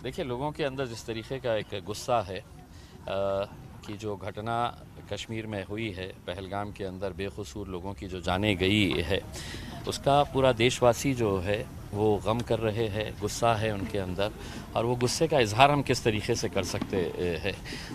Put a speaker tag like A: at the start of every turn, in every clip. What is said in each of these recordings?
A: देखिए, लोगों के अंदर जिस तरीके का एक गुस्सा है कि जो घटना कश्मीर में हुई है, पहलगाम के अंदर बेकसूर लोगों की जो जाने गई है, उसका पूरा देशवासी जो है वो गम कर रहे हैं, गुस्सा है उनके अंदर। और वो गुस्से का इजहार हम किस तरीके से कर सकते हैं,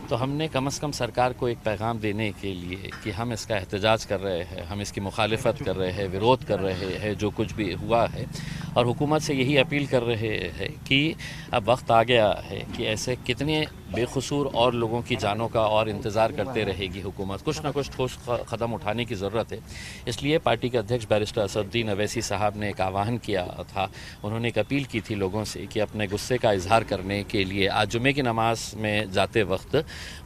A: तो हमने कम से कम सरकार को एक पैगाम देने के लिए कि हम इसका एहतजाज कर रहे हैं, हम इसकी मुखालिफत कर रहे हैं, विरोध कर रहे हैं जो कुछ भी हुआ है, और हुकूमत से यही अपील कर रहे हैं कि अब वक्त आ गया है कि ऐसे कितने बेकसूर और लोगों की जानों का और इंतज़ार करते रहेगी हुकूमत। कुछ ना कुछ ठोस कदम उठाने की ज़रूरत है। इसलिए पार्टी के अध्यक्ष बैरिस्टर असदुद्दीन अवैसी साहब ने एक आह्वान किया था, उन्होंने एक अपील की थी लोगों से कि अपने गुस्से का इजहार करने के लिए आज जुमे की नमाज में जाते वक्त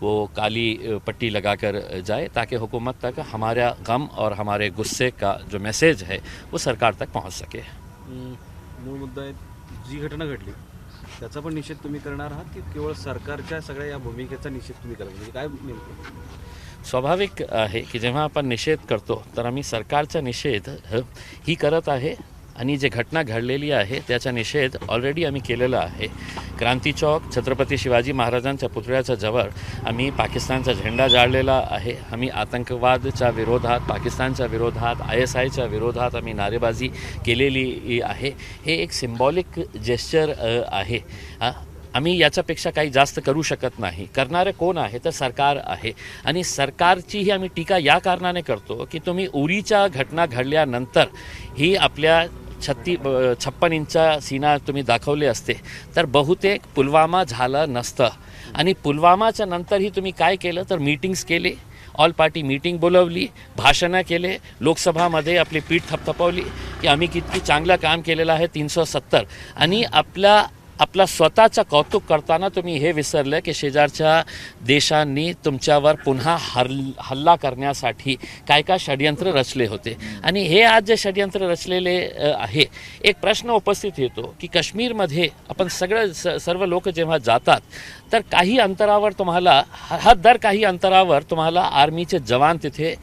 A: वो काली पट्टी लगाकर जाए, ताकि हुकूमत तक हमारा गम और हमारे गुस्से का जो मैसेज है वो सरकार तक पहुंच सके।
B: मूळ मुद्दा आहे, जी घटना घडली त्याचा पण निषेध तुम्ही करणार आहात की केवळ सरकारच्या सगळ्या या भूमिकेचा निषेध तुम्ही कराल, म्हणजे काय नेमकं?
A: स्वाभाविक आहे की जेव्हा आपण निषेध करतो तर आम्ही सरकारचा निषेध ही करत आहे, आणि जे घटना घडलेली आहे त्याचा निषेध ऑलरेडी आम्ही केलेला आहे। क्रांती चौक छत्रपती शिवाजी महाराजांच्या पुतळ्याच्या जवळ आम्ही पाकिस्तानचा झेंडा जाळलेला आहे। आम्ही आतंकवादच्या विरोधात, पाकिस्तानच्या विरोधात, ISIच्या विरोधात आम्ही नारेबाजी केलेली आहे। हे एक सिम्बॉलिक जेस्चर आहे। आम्ही याच्यापेक्षा काही जास्त करू शकत नाही। करणारे कोण आहे तर सरकार आहे, आणि सरकारचीही आम्ही टीका या कारणाने करतो की तुम्ही उरीच्या घटना घडल्यानंतर ही आपल्या 56 इंचा सीना तुम्ही दाखवले असते तर बहुतेक पुलवामा झालं नसतं। आणि पुलवामाच्या नंतरही तुम्ही काय केलं तर मीटिंग्स केले, ऑल पार्टी मीटिंग बोलवली, भाषणं केले, लोकसभामध्ये आपली पीठ थपथपवली की आम्ही किती चांगलं काम केलेलं आहे 370, आणि आपला स्वतःचं कौतुक करताना तुम्ही हे विसरलं की शेजारच्या देशांनी तुमच्यावर पुन्हा हल्ला करण्यासाठी काय काय षडयंत्र रचले होते। आणि हे आज जे षडयंत्र रचलेले आहे, एक प्रश्न उपस्थित येतो की काश्मीरमध्ये आपण सर्व लोक जेव्हा जातात तर काही अंतरावर तुम्हाला दर काही अंतरावर तुम्हाला आर्मीचे जवान तिथे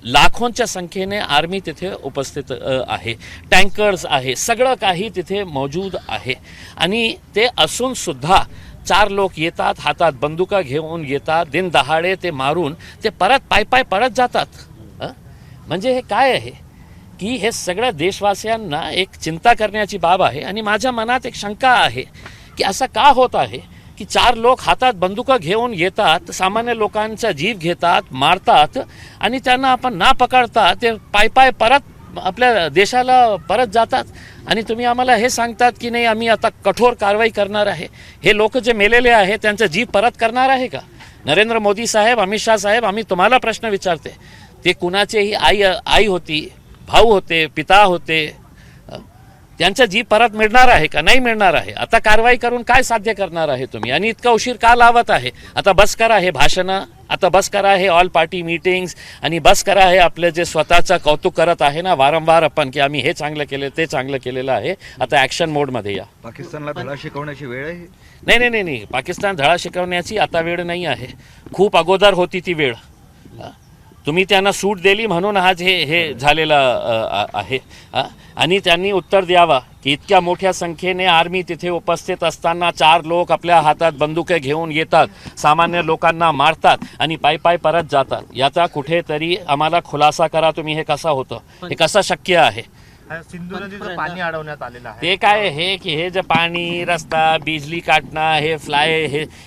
A: लाखोंच्या संख्येने आर्मी तिथे उपस्थित आहे, टँकर्स आहे, सगळं काही तिथे मौजूद आहे। आणि ते असून सुद्धा 4 लोक येतात, हातात बंदुका घेऊन येतात, दिन दहाडे ते मारून ते परत पाय परत जातात। म्हणजे हे काय आहे की हे सगळ्या देशवासियांना एक चिंता करण्याची बाब आहे। आणि माझ्या मनात एक शंका आहे की असं का होत आहे की 4 लोक हातात बंदुका घेऊन येतात, सामान्य लोकांचा जीव घेतात, मारतात, आणि त्यांना आपण ना पकडता ते पाय परत आपल्या देशाला परत जातात, आणि तुम्ही आम्हाला हे सांगतात की नाही आम्ही आता कठोर कारवाई करणार आहे। हे लोक जे मेलेले आहे त्यांचा जीव परत करणार आहे का? नरेंद्र मोदी साहेब, अमित शाह साहेब, आम्ही तुम्हाला प्रश्न विचारते, ते कुणाचेही आई होती, भाऊ होते, पिता होते, त्यांचा जीव परत मिळणार आहे का? नाही मिळणार आहे। आता कारवाई करून काय साध्य करणार आहे तुम्ही? आणि इतका उशीर का लावत आहे? आता बस करा हे भाषणं, आता बस करा हे ऑल पार्टी मीटिंग्स, आणि बस करा हे आपले जे स्वतःचं कौतुक करत आहे ना वारंवार आपण की आम्ही हे चांगलं केलं, ते चांगलं केलेलं आहे। आता ॲक्शन मोडमध्ये या।
C: पाकिस्तानला धडा शिकवण्याची वेळ आहे?
A: नाही, पाकिस्तान धडा शिकवण्याची आता वेळ नाही आहे, खूप अगोदर होती ती वेळ। तुम्ही त्यांना सूट दिली म्हणून आज हे झालेलं आहे। आणि त्यांनी उत्तर द्यावा की इतक्या मोठ्या संख्येने आर्मी तिथे उपस्थित असताना 4 लोक आपल्या हातात बंदुके घेऊन येतात, सामान्य लोकांना मारतात, आणि पाय परत जातात। याचा कुठेतरी आम्हाला खुलासा करा तुम्ही, हे कसं होतं, हे कसं शक्य आहे?
D: सिंधू नदीचं पाणी अडवण्यात आलेलं आहे,
A: ते काय आहे की हे जे पाणी, रस्ता, बिजली काटणं, हे फ्लाय,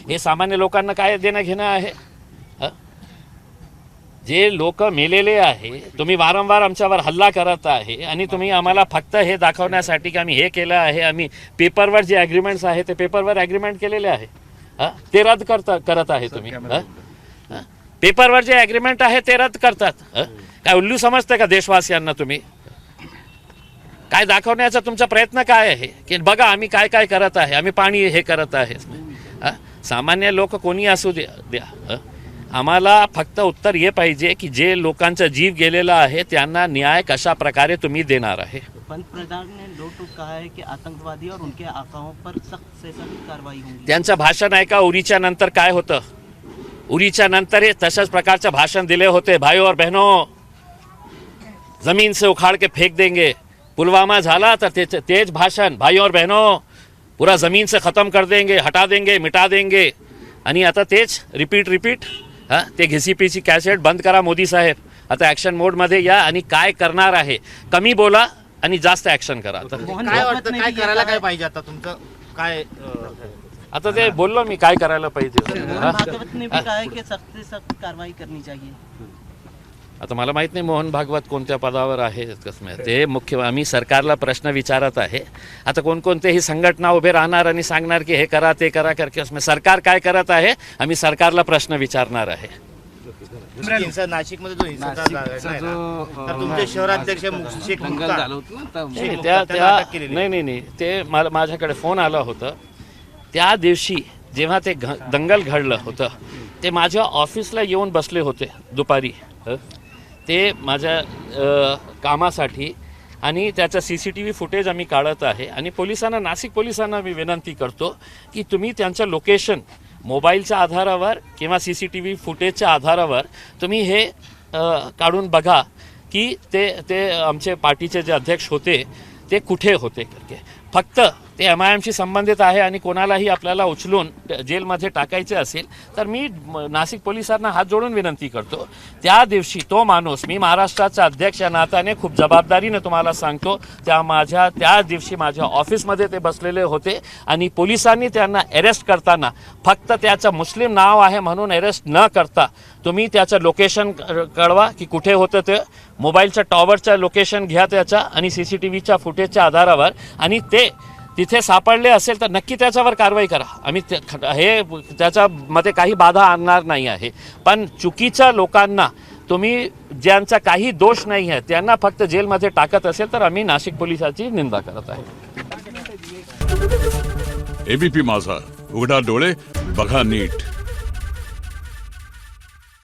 A: हे सामान्य लोकांना काय देणं घेणं आहे? जे लोक मेलेले आहे, तुम्ही वारंवार आमच्यावर हल्ला करत आहे, आणि तुम्ही आम्हाला फक्त हे दाखवण्यासाठी की आम्ही हे केलं आहे, आम्ही पेपरवर जे ॲग्रीमेंट्स आहे ते पेपरवर ॲग्रीमेंट केलेले आहे, ते रद्द करत आहे तुम्ही। पेपरवर जे ॲग्रीमेंट आहे ते रद्द करतात। काय उल्लू समजते का देशवासियांना तुम्ही? काय दाखवण्याचा तुमचा प्रयत्न काय आहे की बघा आम्ही काय काय करत आहे, आम्ही पाणी हे करत आहे? सामान्य लोक कोणी असू द्या, आम्हाला फक्त उत्तर हे पाहिजे की जे लोकांचा जीव गेलेला आहे त्यांना न्याय कशा प्रकारे तुम्ही देणार आहे।
E: पंतप्रधान ने नोट कहा है कि आतंकवादी और उनके आकाओं पर सख्त से सख्त कार्रवाई होगी।
A: त्यांचं भाषण ऐका, उरीच्या नंतर काय होतं? उरीच्या नंतर हे तशाच प्रकारचं भाषण दिले होते, भाइयों और बहनों जमीन से उखाड़ के फेंक देंगे। पुलवामा झाला तर तेज भाषण, भाइयों और बहनों पूरा ज़मीन से ख़त्म कर देंगे, हटा देंगे, मिटा देंगे. आणि आता तेच रिपीट हां, ते घिसीपिसी कॅसेट बंद करा मोदी साहेब. आता ॲक्शन मोडमध्ये या आणि काय करणार आहे, कमी बोला आणि जास्त ॲक्शन करा. आता
E: मोहन
D: काय
E: भागवत
D: वाटतं
E: ने
D: काय
E: भी ये
D: करायला
E: कहा
D: काय
E: है-
D: पाहिजे आता तुमचं काय
A: आता ते बोललो मी काय करायला पाहिजे.
E: मोहन
A: हां?
E: भागवत ने भी कहा है कि सख्त से सख्त कार्रवाई करनी चाहिए.
A: आता मला माहीत नाही मोहन भागवत कोणत्या पदावर आहे कसं माहिती. ते मुख्य आम्ही सरकारला प्रश्न विचारत आहे. आता कोणकोणतेही संघटना उभे राहणार आणि सांगणार की हे करा ते करा करके सरकार काय करत आहे, आम्ही सरकारला प्रश्न विचारणार आहे.
D: नाशिकमध्ये जो हिंसाचार झाला तर तुमचे शहराध्यक्ष शेख
B: दंगल
D: मुक्ता
B: झालं होतं ना आता.
A: नाही,
D: मुक्ता
A: त्या
D: त्यांना
A: त्या
D: अटक केलेली.
A: नाही ते माझ्याकडे फोन आला होता. त्या दिवशी जेव्हा ते दंगल घडलं होतं ते माझ्या ऑफिसला येऊन बसले होते दुपारी. ते माझ्या कामासाठी आणि त्याचं CCTV फुटेज आम्ही काढत आहे. आणि पोलिसांना, नाशिक पोलिसांना मी विनंती करतो की तुम्ही त्यांचं लोकेशन मोबाईलच्या आधारावर किंवा CCTV फुटेजच्या आधारावर तुम्ही हे काढून बघा की ते आमचे पार्टीचे जे अध्यक्ष होते ते कुठे होते करके. फक्त ते MIMशी संबंधित आहे आणि कोणालाही आपल्याला उचलून जेलमध्ये टाकायचे असेल तर मी नाशिक पोलिसांना हात जोडून विनंती करतो. त्या दिवशी तो माणूस, मी महाराष्ट्राचा अध्यक्ष या नात्याने खूप जबाबदारीने तुम्हाला सांगतो, त्या दिवशी माझ्या ऑफिसमध्ये ते बसलेले होते आणि पोलिसांनी त्यांना अरेस्ट करताना फक्त त्याचं मुस्लिम नाव आहे म्हणून अरेस्ट न करता तुम्ही त्याचं लोकेशन कळवा की कुठे होतं ते. मोबाईलच्या टॉवरचं लोकेशन घ्या त्याच्या आणि CCTVच्या फुटेजच्या आधारावर, आणि ते तिथे सापडले असेल तर नक्की त्याच्यावर कारवाई करा. आम्ही हे त्याच्यामध्ये काही बाधा आणणार नाही आहे. पण चुकीच्या लोकांना तुम्ही ज्यांचा काही दोष नाही आहे त्यांना फक्त जेलमध्ये टाकत असेल तर आम्ही नाशिक पोलिसाची निंदा करत आहे.
F: ABP माझा, उघडा डोळे बघा नीट.